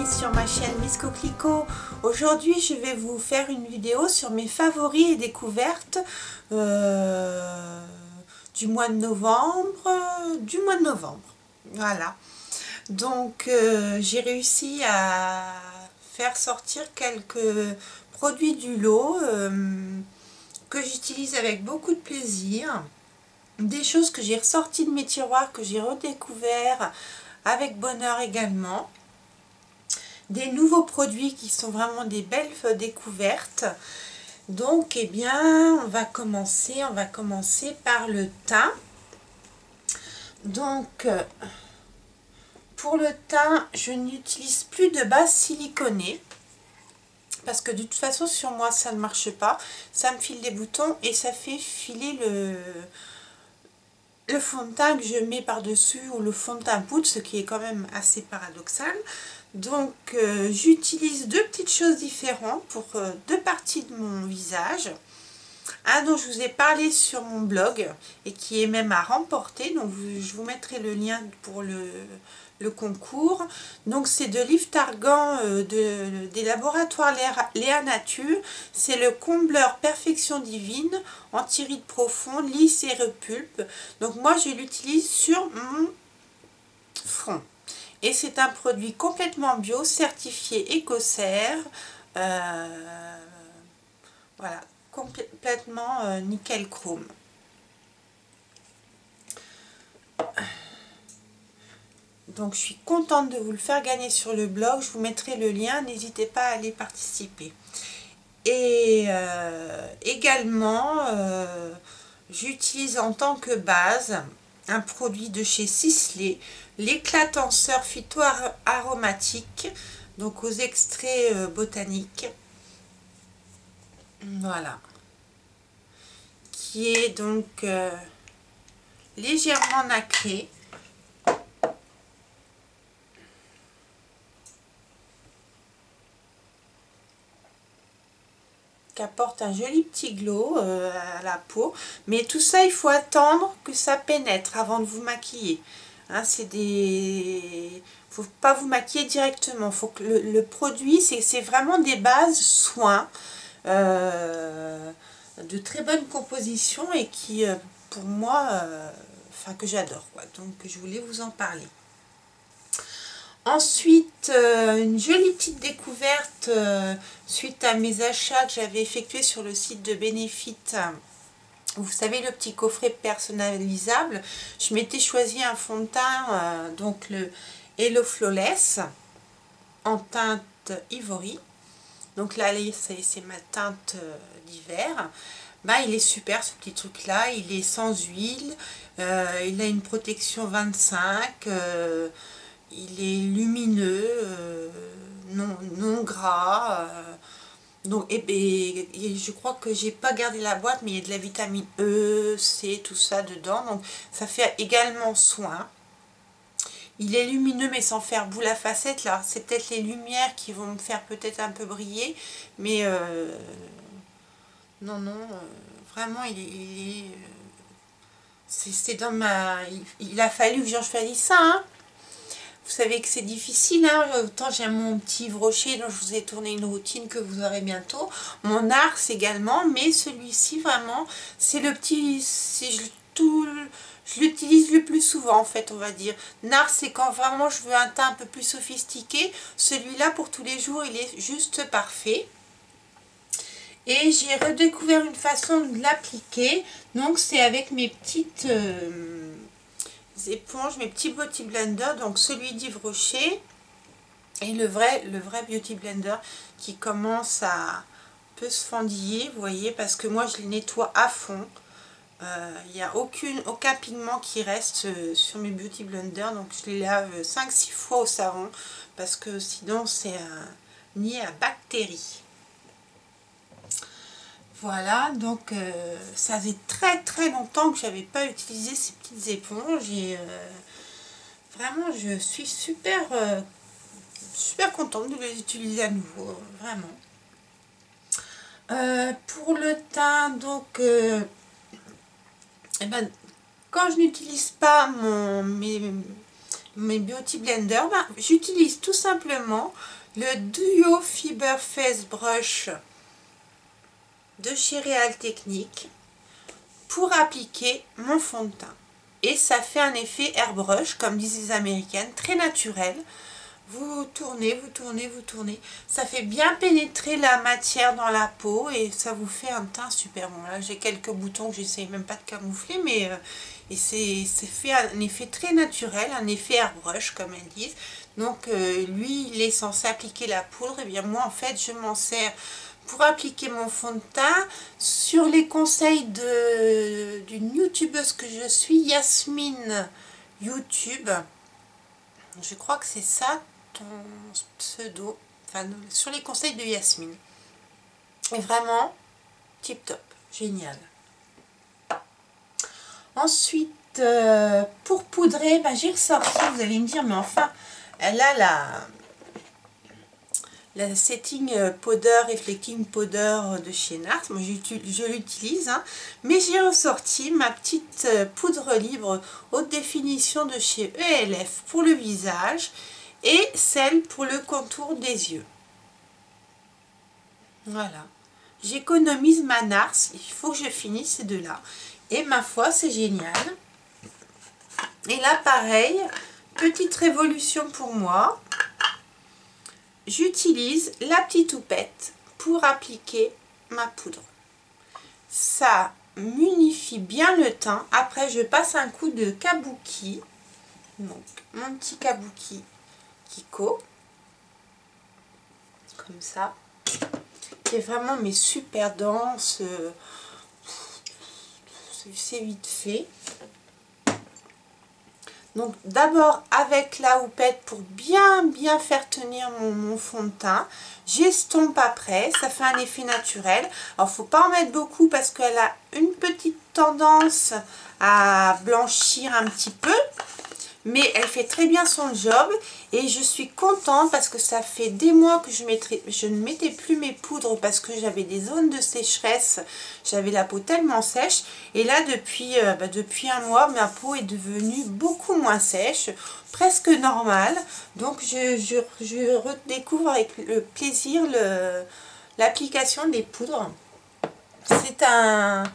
sur ma chaîne Miss Coquelicot. Aujourd'hui je vais vous faire une vidéo sur mes favoris et découvertes du mois de novembre. Voilà, donc j'ai réussi à faire sortir quelques produits du lot que j'utilise avec beaucoup de plaisir, des choses que j'ai ressorties de mes tiroirs, que j'ai redécouvert avec bonheur également, des nouveaux produits qui sont vraiment des belles découvertes. Donc eh bien on va commencer par le teint. Donc pour le teint, je n'utilise plus de base siliconée parce que de toute façon sur moi ça ne marche pas, ça me file des boutons et ça fait filer le fond de teint que je mets par dessus, ou le fond de teint poudre, ce qui est quand même assez paradoxal. Donc j'utilise deux petites choses différentes pour deux parties de mon visage. Un dont je vous ai parlé sur mon blog et qui est même à remporter, donc je vous mettrai le lien pour le concours. Donc c'est de Liv Targan des laboratoires Léa Nature. C'est le combleur Perfection Divine, anti-rides profondes, lisse et repulpe. Donc moi je l'utilise sur mon front. Et c'est un produit complètement bio, certifié Écossaire. Voilà, complètement nickel chrome. Donc je suis contente de vous le faire gagner sur le blog. Je vous mettrai le lien, n'hésitez pas à aller participer. Et également, j'utilise en tant que base un produit de chez Sisley, l'éclatenseur phyto-aromatique, donc aux extraits botaniques. Voilà. Qui est donc légèrement nacré. Qui apporte un joli petit glow à la peau, mais tout ça il faut attendre que ça pénètre avant de vous maquiller, hein. Faut pas vous maquiller directement, faut que le produit, c'est vraiment des bases soins de très bonne composition et qui pour moi enfin que j'adore quoi. Donc je voulais vous en parler. Ensuite, une jolie petite découverte suite à mes achats que j'avais effectués sur le site de Benefit. Vous savez, le petit coffret personnalisable. Je m'étais choisi un fond de teint, donc le Hello Flawless, en teinte ivory. Donc là, c'est ma teinte d'hiver. Bah, il est super ce petit truc là, il est sans huile, il a une protection 25. Il est lumineux, non gras. Donc, et je crois que j'ai pas gardé la boîte, mais il y a de la vitamine E, C, tout ça dedans. Donc ça fait également soin. Il est lumineux mais sans faire boule à facettes. Là, c'est peut-être les lumières qui vont me faire peut-être un peu briller. Mais non, vraiment c'est dans ma... Il a fallu que j'en choisisse ça, hein. Vous savez que c'est difficile, hein. Autant j'ai mon petit Yves Rocher dont je vous ai tourné une routine que vous aurez bientôt. Mon NARS également, mais celui-ci vraiment, c'est le petit... Je l'utilise le plus souvent en fait, on va dire. NARS, c'est quand vraiment je veux un teint un peu plus sophistiqué. Celui-là, pour tous les jours, il est juste parfait. Et j'ai redécouvert une façon de l'appliquer. Donc c'est avec mes petites... éponges, mes petits beauty blender, donc celui d'Yves Rocher et le vrai beauty blender qui commence à peu se fendiller, vous voyez, parce que moi je les nettoie à fond. Il n'y a aucun pigment qui reste sur mes beauty blender, donc je les lave 5-6 fois au savon parce que sinon c'est un nid à bactéries. Voilà, donc ça faisait très longtemps que j'avais pas utilisé ces petites éponges et vraiment je suis super contente de les utiliser à nouveau, vraiment. Pour le teint, donc eh ben, quand je n'utilise pas mes beauty blender, ben, j'utilise tout simplement le Duo Fiber Face Brush de chez Real Techniques pour appliquer mon fond de teint. Et ça fait un effet airbrush, comme disent les Américaines, très naturel. Vous tournez, vous tournez, vous tournez. Ça fait bien pénétrer la matière dans la peau et ça vous fait un teint super bon. Là, j'ai quelques boutons que j'essaye même pas de camoufler, mais et c'est fait un effet très naturel, un effet airbrush, comme elles disent. Donc, lui, il est censé appliquer la poudre. Et bien, moi, en fait, je m'en sers pour appliquer mon fond de teint sur les conseils d'une youtubeuse que je suis, Yasmine YouTube. Je crois que c'est ça ton pseudo, enfin sur les conseils de Yasmine. Et vraiment tip top, génial. Ensuite, pour poudrer, ben, j'ai ressorti, vous allez me dire, mais enfin, elle a la setting powder, reflecting powder de chez NARS. Moi, je l'utilise, hein, mais j'ai ressorti ma petite poudre libre haute définition de chez ELF pour le visage et celle pour le contour des yeux. Voilà. J'économise ma NARS, il faut que je finisse ces deux-là. Et ma foi, c'est génial. Et là, pareil, petite révolution pour moi. J'utilise la petite houppette pour appliquer ma poudre. Ça m'unifie bien le teint. Après, je passe un coup de kabuki. Donc, mon petit kabuki Kiko. Comme ça. Qui est vraiment mais super dense. C'est vite fait. Donc d'abord avec la houppette pour bien faire tenir mon fond de teint. J'estompe après, ça fait un effet naturel. Alors faut pas en mettre beaucoup parce qu'elle a une petite tendance à blanchir un petit peu. Mais elle fait très bien son job et je suis contente parce que ça fait des mois que je ne mettais plus mes poudres parce que j'avais des zones de sécheresse, j'avais la peau tellement sèche et là depuis un mois ma peau est devenue beaucoup moins sèche, presque normale, donc je redécouvre avec le plaisir l'application des poudres. C'est un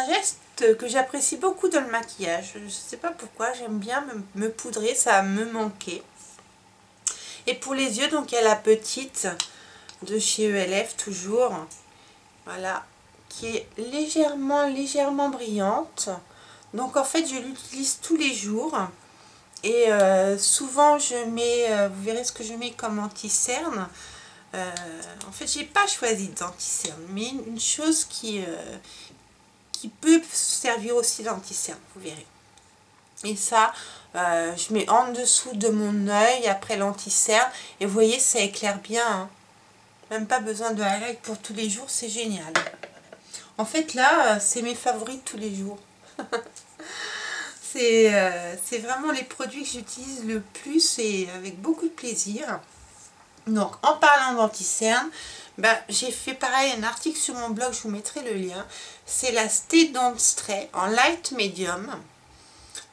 geste que j'apprécie beaucoup dans le maquillage. Je ne sais pas pourquoi, j'aime bien me poudrer, ça me manquait. Et pour les yeux, donc il y a la petite de chez ELF toujours, voilà, qui est légèrement brillante. Donc en fait, je l'utilise tous les jours. Et souvent, je mets, vous verrez ce que je mets comme anti-cerne. En fait, j'ai pas choisi d'anti-cerne, mais une chose qui peut servir aussi d'anti-cerne, vous verrez. Et ça, je mets en dessous de mon œil après l'anti-cerne. Et vous voyez, ça éclaire bien. Hein. Même pas besoin de highlight pour tous les jours, c'est génial. En fait, là, c'est mes favoris de tous les jours. C'est vraiment les produits que j'utilise le plus et avec beaucoup de plaisir. Donc, en parlant d'anti-cerne, ben, j'ai fait pareil un article sur mon blog, je vous mettrai le lien. C'est la Stay Don't Stray en light medium.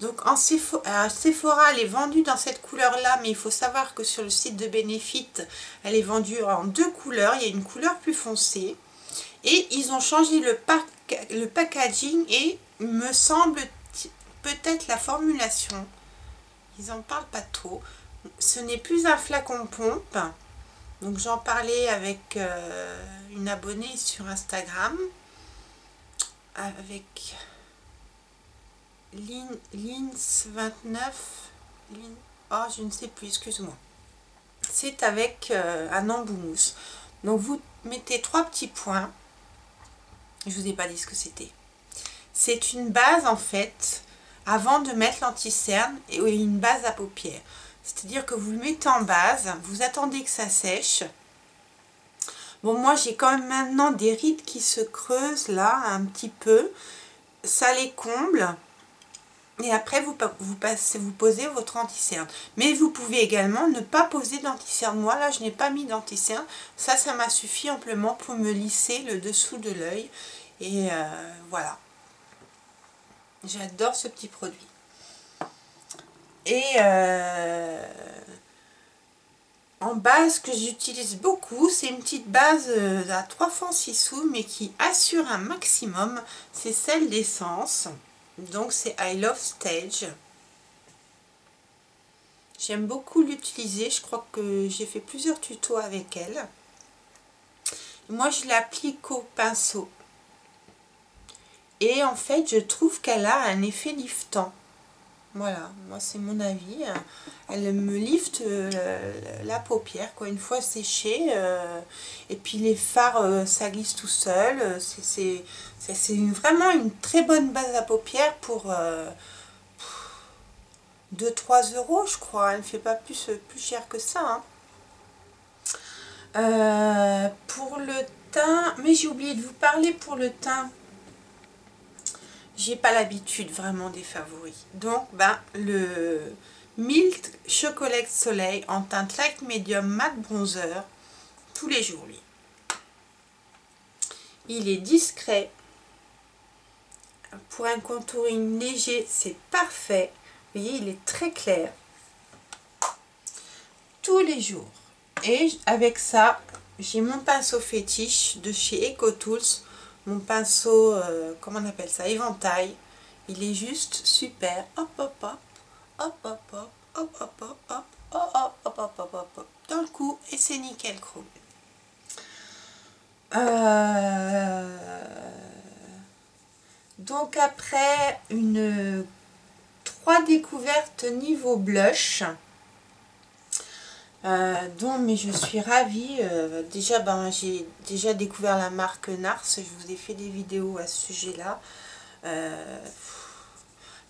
Donc en Sephora, elle est vendue dans cette couleur-là, mais il faut savoir que sur le site de Benefit, elle est vendue en deux couleurs. Il y a une couleur plus foncée. Et ils ont changé le packaging et, me semble, peut-être la formulation. Ils n'en parlent pas trop. Ce n'est plus un flacon pompe. Donc j'en parlais avec une abonnée sur Instagram. Avec Lins29. Oh, je ne sais plus, excuse-moi. C'est avec un embout mousse. Donc vous mettez 3 petits points. Je vous ai pas dit ce que c'était. C'est une base en fait, avant de mettre l'anti-cerne, et une base à paupières. C'est-à-dire que vous le mettez en base, vous attendez que ça sèche. Bon, moi j'ai quand même maintenant des rides qui se creusent là un petit peu. Ça les comble. Et après vous posez votre anti-cerne. Mais vous pouvez également ne pas poser d'anti-cerne. Moi là je n'ai pas mis d'anti-cerne. Ça m'a suffi amplement pour me lisser le dessous de l'œil. Et voilà. J'adore ce petit produit. Et en base que j'utilise beaucoup. C'est une petite base à 3 francs 6 sous, mais qui assure un maximum. C'est celle d'Essence. Donc c'est I Love Stage. J'aime beaucoup l'utiliser. Je crois que j'ai fait plusieurs tutos avec elle. Moi, je l'applique au pinceau. Et en fait, je trouve qu'elle a un effet liftant. Voilà, moi c'est mon avis. Elle me lifte la paupière, quoi, une fois séchée. Et puis les fards, ça glisse tout seul. C'est vraiment une très bonne base à paupières pour 2-3 euros, je crois. Elle ne fait pas plus cher que ça. Hein. Pour le teint, mais j'ai oublié de vous parler pour le teint. J'ai pas l'habitude vraiment des favoris. Donc, le Milk Chocolate Soleil en teinte light medium mat bronzer, tous les jours lui. Il est discret. Pour un contouring léger, c'est parfait. Vous voyez, il est très clair. Tous les jours. Et avec ça, j'ai mon pinceau fétiche de chez EcoTools. Mon pinceau, comment on appelle ça, éventail. Il est juste super. Hop, hop, hop, hop, hop, hop, hop, hop, hop, hop, hop, hop, hop, hop, hop, hop, hop, dans le cou, et c'est nickel chrome. Donc après, 3 découvertes niveau blush. Mais je suis ravie. Déjà, j'ai déjà découvert la marque Nars. Je vous ai fait des vidéos à ce sujet-là.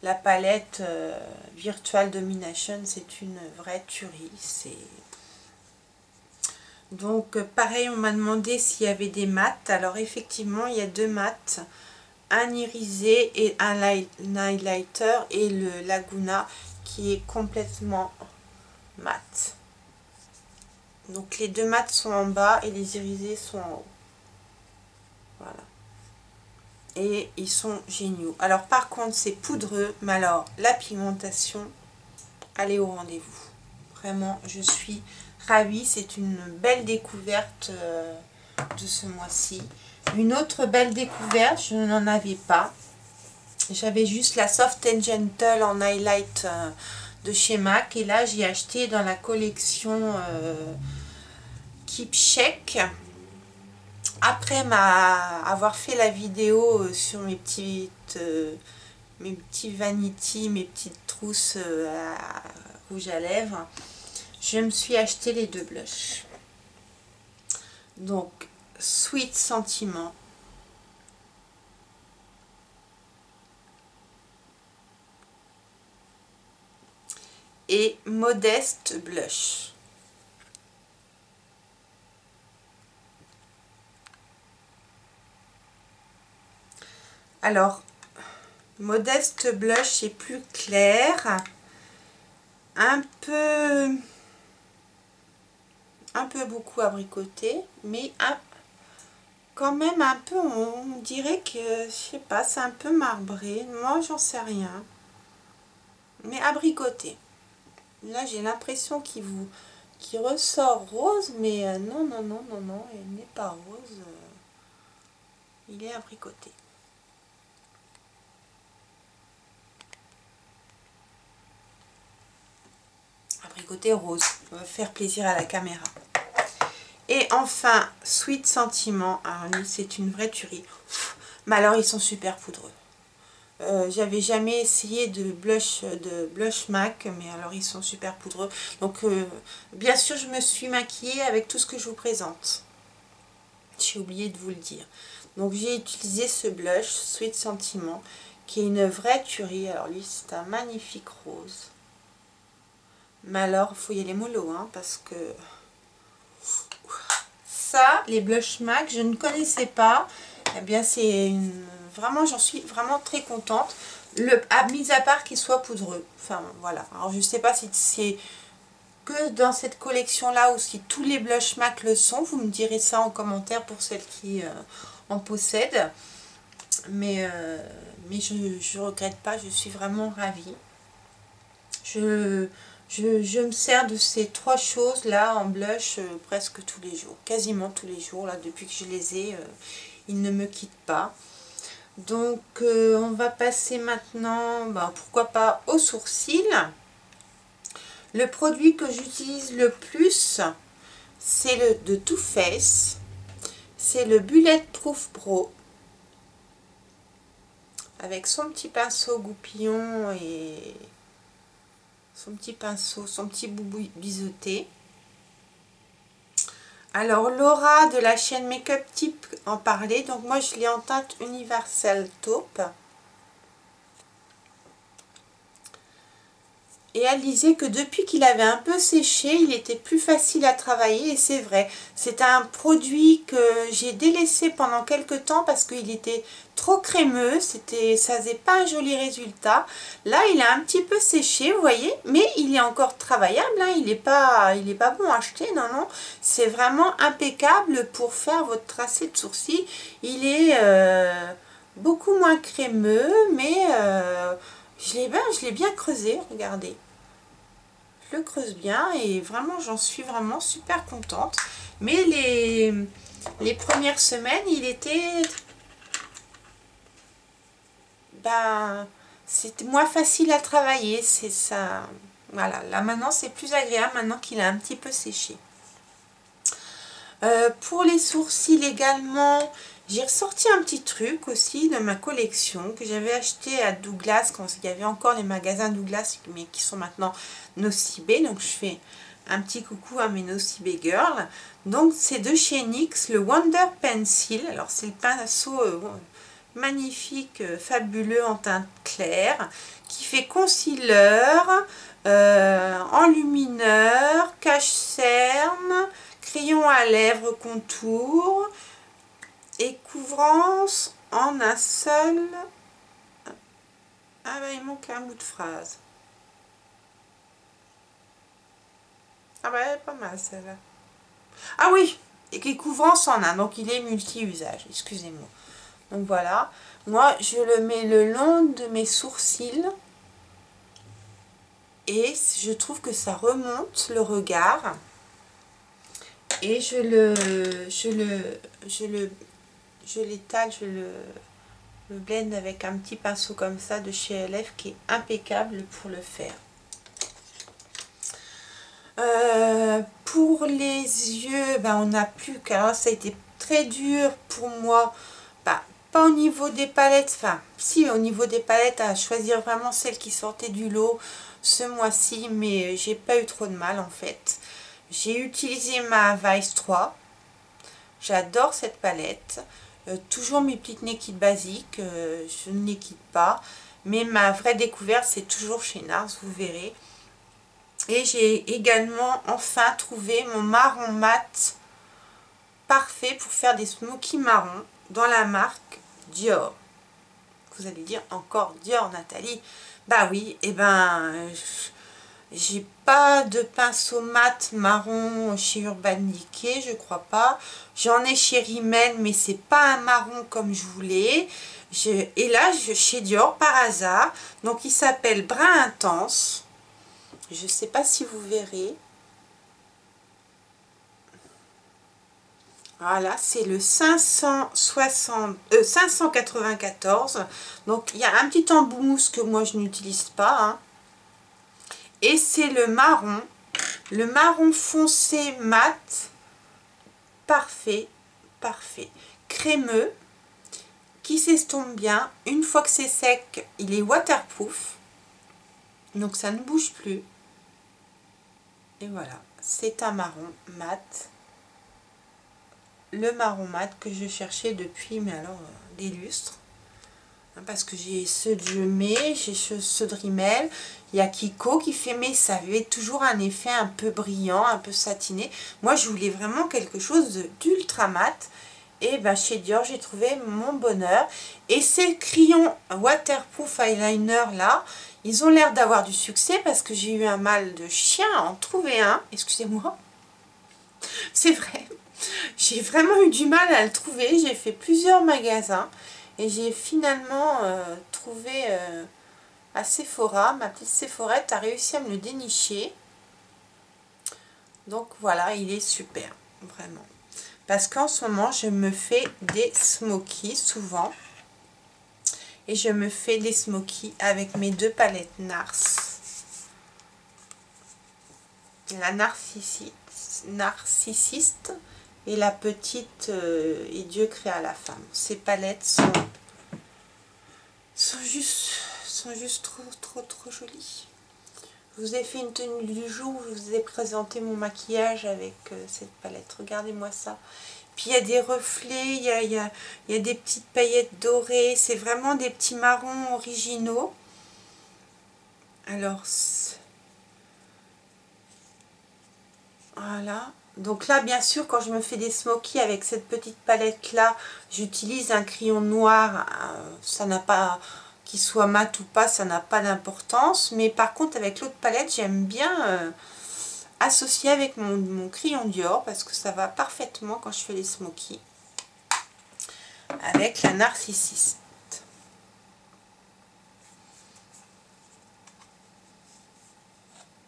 La palette Virtual Domination, c'est une vraie tuerie. Donc, pareil, on m'a demandé s'il y avait des mats. Alors, effectivement, il y a 2 mats. Un irisé et un highlighter. Et le Laguna qui est complètement mat. Donc les 2 mats sont en bas et les irisés sont en haut. Voilà. Et ils sont géniaux. Alors par contre c'est poudreux, mais alors la pigmentation, elle est au rendez-vous. Vraiment, je suis ravie. C'est une belle découverte de ce mois-ci. Une autre belle découverte, je n'en avais pas. J'avais juste la Soft & Gentle en highlight de chez MAC. Et là j'ai acheté dans la collection... Keep Check. Après avoir fait la vidéo sur mes petits vanity, mes petites trousses à rouge à lèvres, je me suis acheté les 2 blushs. Donc Sweet Sentiment et Modeste Blush. Alors, Modeste Blush est plus clair, un peu beaucoup abricoté, mais quand même un peu, on dirait que, je sais pas, c'est un peu marbré. Moi, j'en sais rien. Mais abricoté. Là, j'ai l'impression qu'il ressort rose, mais non, non, non, non, non, il n'est pas rose. Il est abricoté. Abricoté rose, on va faire plaisir à la caméra. Et enfin, Sweet Sentiment, alors c'est une vraie tuerie. Mais alors ils sont super poudreux. J'avais jamais essayé de blush MAC, mais alors ils sont super poudreux. Donc bien sûr je me suis maquillée avec tout ce que je vous présente. J'ai oublié de vous le dire. Donc j'ai utilisé ce blush Sweet Sentiment, qui est une vraie tuerie. Alors lui c'est un magnifique rose. Mais alors, il faut y aller mollo, hein, parce que ça, les blush MAC, je ne connaissais pas. Eh bien, c'est vraiment, j'en suis vraiment très contente. Mis à part qu'il soit poudreux. Enfin, voilà. Alors, je ne sais pas si c'est que dans cette collection-là ou si tous les blush MAC le sont. Vous me direz ça en commentaire pour celles qui en possèdent. Mais je ne regrette pas, je suis vraiment ravie. Je me sers de ces trois choses là en blush presque tous les jours, quasiment tous les jours là depuis que je les ai, ils ne me quittent pas. Donc on va passer maintenant, pourquoi pas aux sourcils. Le produit que j'utilise le plus, c'est le de Too Faced, c'est le Bulletproof Pro avec son petit pinceau goupillon et son petit pinceau, son petit boubou biseauté. Alors Laura de la chaîne Make-up Tip en parlait, donc moi je l'ai en teinte universelle taupe. Et elle disait que depuis qu'il avait un peu séché, il était plus facile à travailler, et c'est vrai. C'est un produit que j'ai délaissé pendant quelques temps parce qu'il était trop crémeux, ça faisait pas un joli résultat. Là, il a un petit peu séché, vous voyez, mais il est encore travaillable, hein, il est pas bon à acheter, non, non. C'est vraiment impeccable pour faire votre tracé de sourcils. Il est beaucoup moins crémeux, mais je l'ai bien creusé, regardez. Je le creuse bien et vraiment, j'en suis vraiment super contente. Mais les premières semaines, il était... c'était moins facile à travailler. C'est ça. Voilà, là maintenant, c'est plus agréable maintenant qu'il a un petit peu séché. Pour les sourcils également... J'ai ressorti un petit truc aussi de ma collection que j'avais acheté à Douglas quand il y avait encore les magasins Douglas, mais qui sont maintenant Nocibé. Donc je fais un petit coucou à mes Nocibé Girls. Donc c'est de chez NYX, le Wonder Pencil. Alors c'est le pinceau magnifique, fabuleux en teinte claire, qui fait concealer, enlumineur, cache-cerne, crayon à lèvres contour et couvrance en un seul... Ah ben il manque un bout de phrase. Ah ben elle est pas mal celle-là. Ah oui, et qui couvrance en un, donc il est multi-usage, excusez-moi. Donc voilà, moi je le mets le long de mes sourcils et je trouve que ça remonte le regard. Et je l'étale, je le blende avec un petit pinceau comme ça de chez LF qui est impeccable pour le faire. Pour les yeux, on n'a plus qu'à... Ça a été très dur pour moi, pas au niveau des palettes, enfin si au niveau des palettes, à choisir vraiment celles qui sortaient du lot ce mois-ci, mais j'ai pas eu trop de mal en fait. J'ai utilisé ma Vice 3. J'adore cette palette. Toujours mes petites Naked basiques. Je ne les quitte pas. Mais ma vraie découverte, c'est toujours chez NARS, vous verrez. Et j'ai également enfin trouvé mon marron mat parfait pour faire des smoky marrons dans la marque Dior. Vous allez dire encore Dior, Nathalie? Bah oui, et j'ai pas de pinceau mat marron chez Urban Decay, je crois pas. J'en ai chez Rimmel, mais c'est pas un marron comme je voulais. Et là, chez Dior, par hasard, donc il s'appelle Brun Intense. Je sais pas si vous verrez. Voilà, c'est le 594. Donc, il y a un petit embout mousse que moi, je n'utilise pas, hein. Et c'est le marron foncé mat, parfait, crémeux, qui s'estompe bien. Une fois que c'est sec, il est waterproof, donc ça ne bouge plus. Et voilà, c'est un marron mat, le marron mat que je cherchais depuis, mais alors, des lustres. Parce que j'ai ceux de Jemé, j'ai ceux de Rimmel, il y a Kiko qui fait, mais ça avait toujours un effet un peu brillant, un peu satiné. Moi je voulais vraiment quelque chose d'ultra mat, et chez Dior j'ai trouvé mon bonheur. Et ces crayons waterproof eyeliner là, ils ont l'air d'avoir du succès parce que j'ai eu un mal de chien à en trouver un, excusez-moi, c'est vrai, j'ai vraiment eu du mal à le trouver, j'ai fait plusieurs magasins. Et j'ai finalement trouvé à Sephora, ma petite Sephorette a réussi à me le dénicher. Donc voilà, il est super, vraiment. Parce qu'en ce moment, je me fais des smokies souvent. Et je me fais des smokies avec mes deux palettes Nars. La narcissiste et la petite Et Dieu créa la femme. Ces palettes sont juste trop jolies. Je vous ai fait une tenue du jour, je vous ai présenté mon maquillage avec cette palette. Regardez-moi ça. Puis il y a des reflets, il y a des petites paillettes dorées. C'est vraiment des petits marrons originaux. Alors, voilà. Donc là, bien sûr, quand je me fais des smokies avec cette petite palette-là, j'utilise un crayon noir. Ça n'a pas... Qu'il soit mat ou pas, ça n'a pas d'importance. Mais par contre, avec l'autre palette, j'aime bien associer avec mon crayon Dior parce que ça va parfaitement quand je fais les smokies. Avec la narcissiste.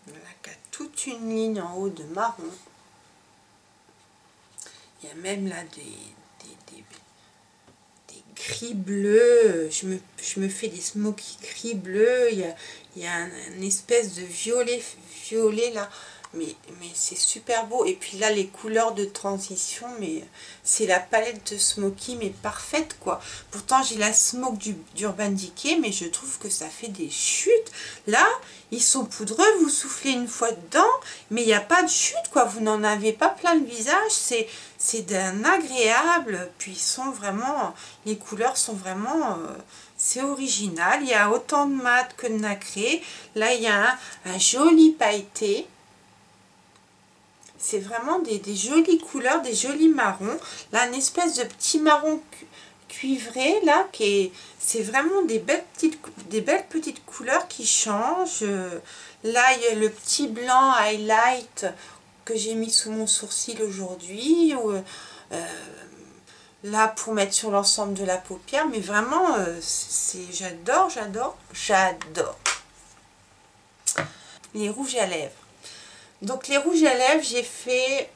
Voilà, qui a toute une ligne en haut de marron. Il y a même là des gris bleu. Je me fais des smokies gris bleu. Il y a une espèce de violet là. Mais c'est super beau. Et puis là, les couleurs de transition, mais c'est la palette de smoky, mais parfaite quoi. Pourtant, j'ai la smoke d'Urban Decay, mais je trouve que ça fait des chutes. Là, ils sont poudreux, vous soufflez une fois dedans, mais il n'y a pas de chute quoi. Vous n'en avez pas plein le visage. C'est d'un agréable. Puis ils sont vraiment, les couleurs sont vraiment... c'est original. Il y a autant de mat que de nacré. Là, il y a un joli pailleté. C'est vraiment des jolies couleurs, des jolis marrons. Là, une espèce de petit marron cuivré, là, c'est vraiment des belles petites couleurs qui changent. Là, il y a le petit blanc highlight que j'ai mis sous mon sourcil aujourd'hui. Là, pour mettre sur l'ensemble de la paupière. Mais vraiment, j'adore. Les rouges à lèvres. Donc les rouges à lèvres, j'ai fait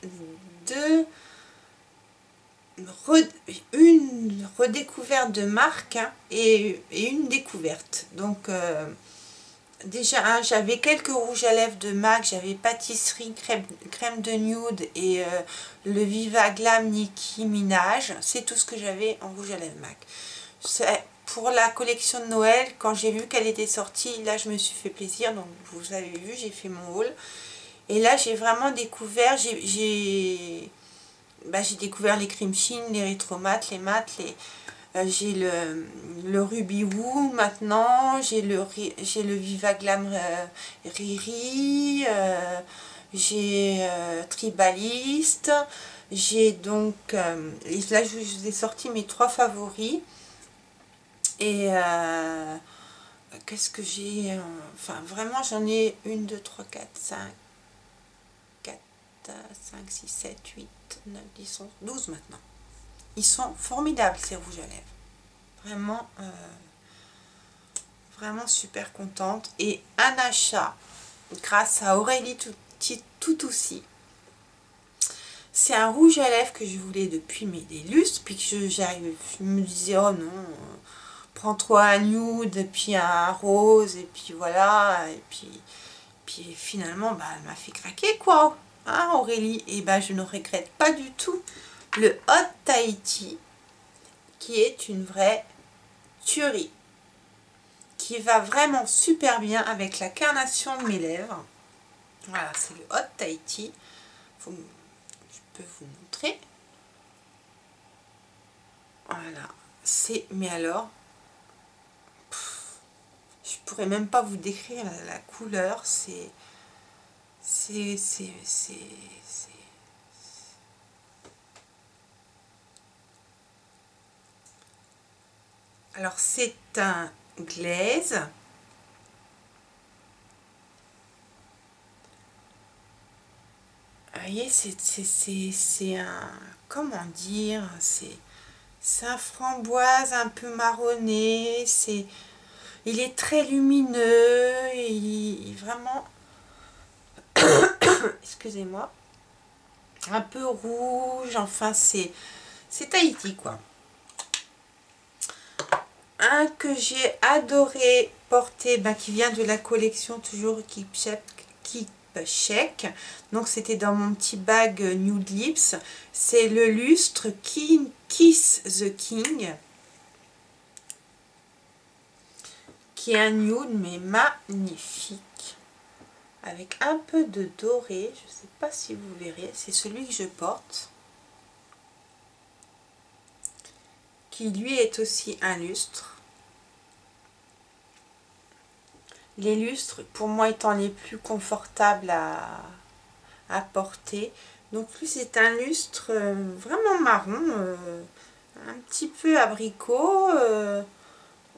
une redécouverte de marque et une découverte. Donc déjà, j'avais quelques rouges à lèvres de MAC, j'avais pâtisserie crème de nude et le Viva Glam Nicki Minaj. C'est tout ce que j'avais en rouge à lèvres MAC. Pour la collection de Noël, quand j'ai vu qu'elle était sortie, là je me suis fait plaisir. Donc vous avez vu, j'ai fait mon haul. Et là, j'ai vraiment découvert, j'ai découvert les cream sheen, les rétromat, les mat, j'ai le Ruby Woo maintenant, j'ai le Viva Glam Riri, j'ai Tribaliste, j'ai donc, là je vous ai sorti mes 3 favoris. Et qu'est-ce que j'ai, enfin vraiment j'en ai 1, 2, 3, 4, 5. 5, 6, 7, 8, 9, 10, 11, 12 maintenant. Ils sont formidables ces rouges à lèvres. Vraiment, vraiment super contente. Et un achat grâce à Aurélie tout aussi. C'est un rouge à lèvres que je voulais depuis des lustres. Puis que je me disais, oh non, prends-toi un nude, puis un rose, et puis voilà. Et puis finalement, bah, elle m'a fait craquer quoi. Hein, Aurélie, et ben je ne regrette pas du tout le Hot Tahiti qui est une vraie tuerie qui va vraiment super bien avec la carnation de mes lèvres. Voilà, c'est le Hot Tahiti. Je peux vous montrer. Voilà, mais alors je pourrais même pas vous décrire la couleur. Alors c'est un glaze. Vous voyez, c'est un, comment dire, c'est un framboise un peu marronné. Il est très lumineux. Il vraiment, excusez-moi. un peu rouge, enfin c'est Tahiti quoi. Un que j'ai adoré porter, qui vient de la collection toujours Keep Check. Donc c'était dans mon petit bag Nude Lips. C'est le lustre Kiss the King. Qui est un nude mais magnifique. Avec un peu de doré. Je ne sais pas si vous verrez. C'est celui que je porte. Qui lui est aussi un lustre. Les lustres, pour moi, étant les plus confortables à porter. Donc lui, c'est un lustre vraiment marron, un petit peu abricot,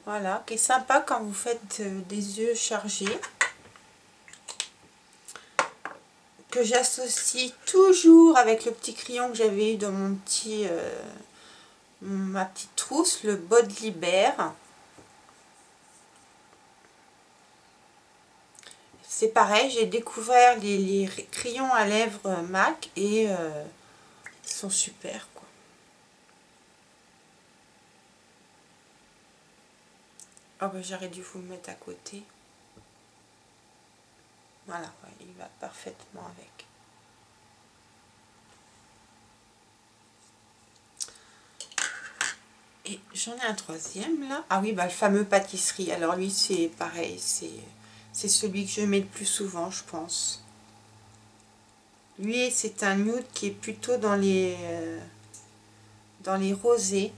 voilà, qui est sympa quand vous faites des yeux chargés. Que j'associe toujours avec le petit crayon que j'avais eu dans mon petit, ma petite trousse, le Baudelaire. C'est pareil, j'ai découvert les crayons à lèvres MAC et ils sont super quoi. Oh j'aurais dû vous le mettre à côté. Voilà, ouais, il va parfaitement avec. Et j'en ai un troisième là. Ah oui, le fameux pâtisserie. Alors lui c'est pareil, c'est celui que je mets le plus souvent je pense. Lui c'est un nude qui est plutôt dans les rosés.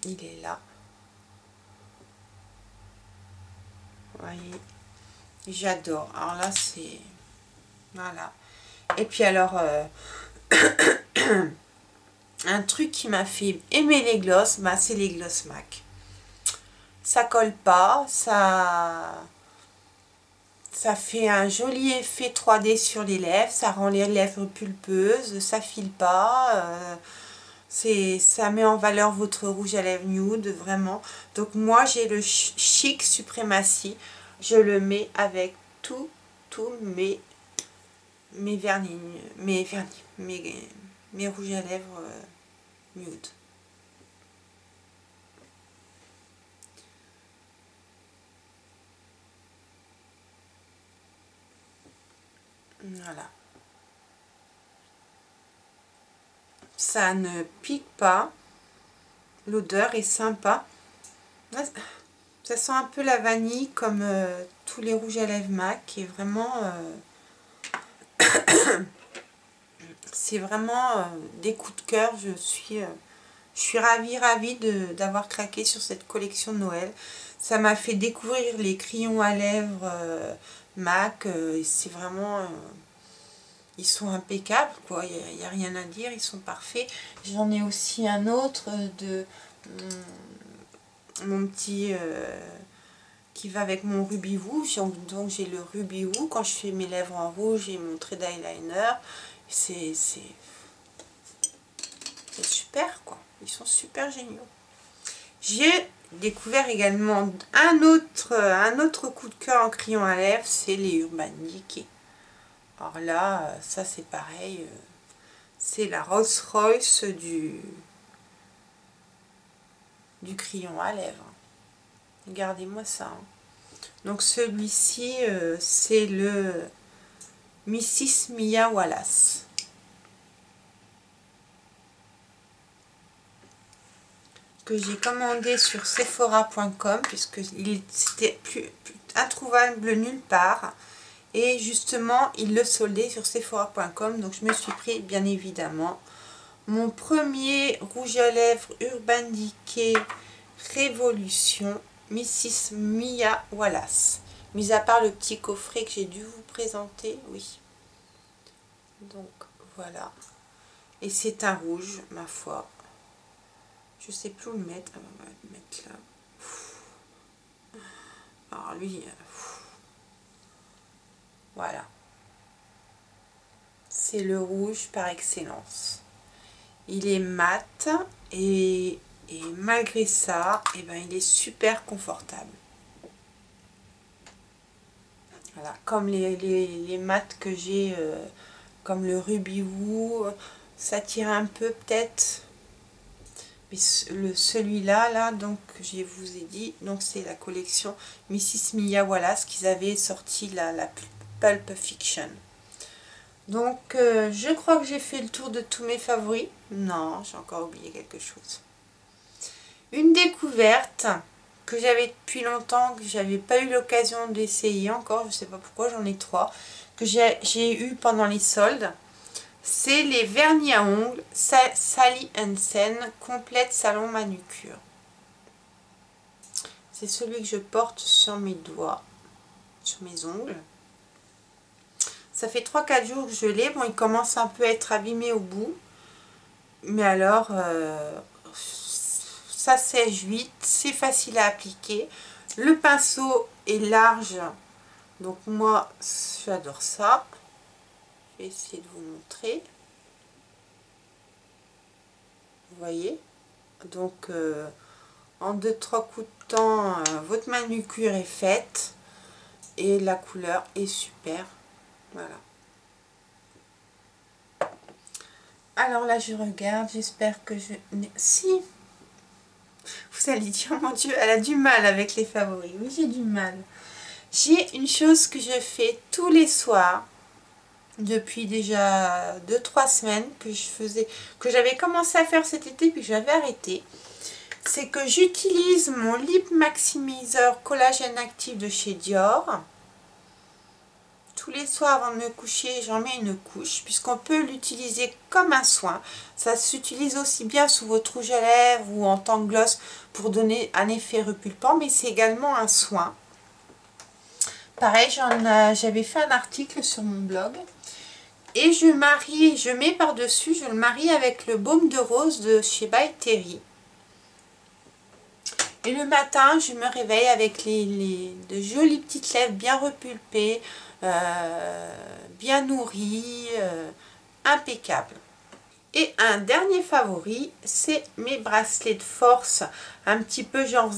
Il est là. Vous voyez, j'adore. Alors là c'est... Voilà. Et puis alors... un truc qui m'a fait aimer les glosses, c'est les glosses MAC. Ça colle pas, ça fait un joli effet 3D sur les lèvres, ça rend les lèvres pulpeuses, ça file pas, ça met en valeur votre rouge à lèvres nude, vraiment. Donc moi j'ai le Chic Supremacy, je le mets avec tous mes vernis, mes rouges à lèvres nude. Voilà. Ça ne pique pas. L'odeur est sympa. Ça sent un peu la vanille comme tous les rouges à lèvres MAC. Et vraiment... c'est vraiment des coups de cœur. Je suis ravie d'avoir craqué sur cette collection de Noël. Ça m'a fait découvrir les crayons à lèvres MAC. C'est vraiment... ils sont impeccables, quoi. Il n'y a rien à dire, ils sont parfaits. J'en ai aussi un autre de mon petit... qui va avec mon Ruby Woo. Donc j'ai le Ruby Woo quand je fais mes lèvres en rouge et mon trait d'eyeliner. C'est super quoi, ils sont super géniaux. J'ai découvert également un autre coup de cœur en crayon à lèvres, c'est les Urban Decay. Alors là, ça c'est pareil, c'est la Rolls Royce du crayon à lèvres. Regardez-moi ça. Hein. Donc celui-ci, c'est le Mrs. Mia Wallace. Que j'ai commandé sur sephora.com puisque c'était plus introuvable nulle part et justement il le soldait sur sephora.com, donc je me suis pris bien évidemment mon premier rouge à lèvres Urban Decay Révolution Mrs. Mia Wallace, mis à part le petit coffret que j'ai dû vous présenter. Oui, donc voilà, et c'est un rouge ma foi. Je sais plus où le mettre. On va le mettre là. Alors lui, voilà. C'est le rouge par excellence. Il est mat et malgré ça, il est super confortable. Voilà, comme les mats que j'ai, comme le Ruby Woo, ça tire un peu peut-être. Mais celui-là, là, donc je vous ai dit, donc c'est la collection Mrs. Mia Wallace qu'ils avaient sorti la Pulp Fiction. Donc je crois que j'ai fait le tour de tous mes favoris. Non, j'ai encore oublié quelque chose. Une découverte que j'avais depuis longtemps, que j'avais pas eu l'occasion d'essayer encore, je sais pas pourquoi, j'en ai 3, que j'ai eu pendant les soldes. C'est les vernis à ongles Sally Hansen Complète Salon Manucure. C'est celui que je porte sur mes doigts, sur mes ongles. Ça fait 3-4 jours que je l'ai. Bon, il commence un peu à être abîmé au bout. Mais alors, ça sèche vite, c'est facile à appliquer. Le pinceau est large. Donc moi, j'adore ça. Je vais essayer de vous montrer. Vous voyez? Donc, en 2-3 coups de temps, votre manucure est faite. Et la couleur est super. Voilà. Alors là, je regarde. J'espère que je... Si! Vous allez dire, mon Dieu, elle a du mal avec les favoris. Oui, j'ai du mal. J'ai une chose que je fais tous les soirs. Depuis déjà 2-3 semaines que j'avais commencé à faire cet été puis que j'avais arrêté, c'est que j'utilise mon Lip Maximizer Collagène Actif de chez Dior. Tous les soirs avant de me coucher, j'en mets une couche puisqu'on peut l'utiliser comme un soin. Ça s'utilise aussi bien sous votre rouge à lèvres ou en tant que gloss pour donner un effet repulpant, mais c'est également un soin. Pareil, j'avais fait un article sur mon blog. Et je mets par-dessus, je le marie avec le baume de rose de chez By Terry. Et le matin, je me réveille avec de jolies petites lèvres bien repulpées, bien nourries, impeccables. Et un dernier favori, c'est mes bracelets de force, un petit peu genre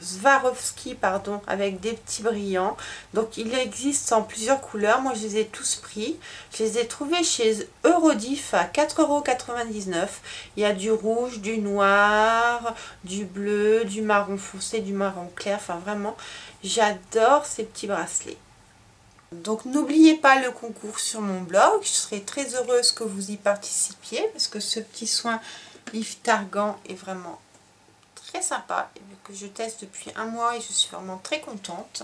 Swarovski, pardon, avec des petits brillants. Donc il existe en plusieurs couleurs, moi je les ai tous pris. Je les ai trouvés chez Eurodif à 4,99 €. Il y a du rouge, du noir, du bleu, du marron foncé, du marron clair, enfin vraiment, j'adore ces petits bracelets. Donc n'oubliez pas le concours sur mon blog, je serai très heureuse que vous y participiez parce que ce petit soin Yves Targan est vraiment très sympa et que je teste depuis un mois et je suis vraiment très contente.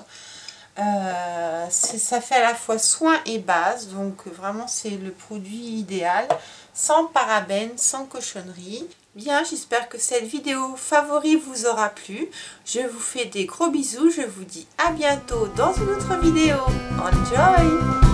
Ça fait à la fois soin et base, donc vraiment c'est le produit idéal, sans parabènes, sans cochonnerie. Bien, j'espère que cette vidéo favori vous aura plu. Je vous fais des gros bisous, je vous dis à bientôt dans une autre vidéo. Enjoy!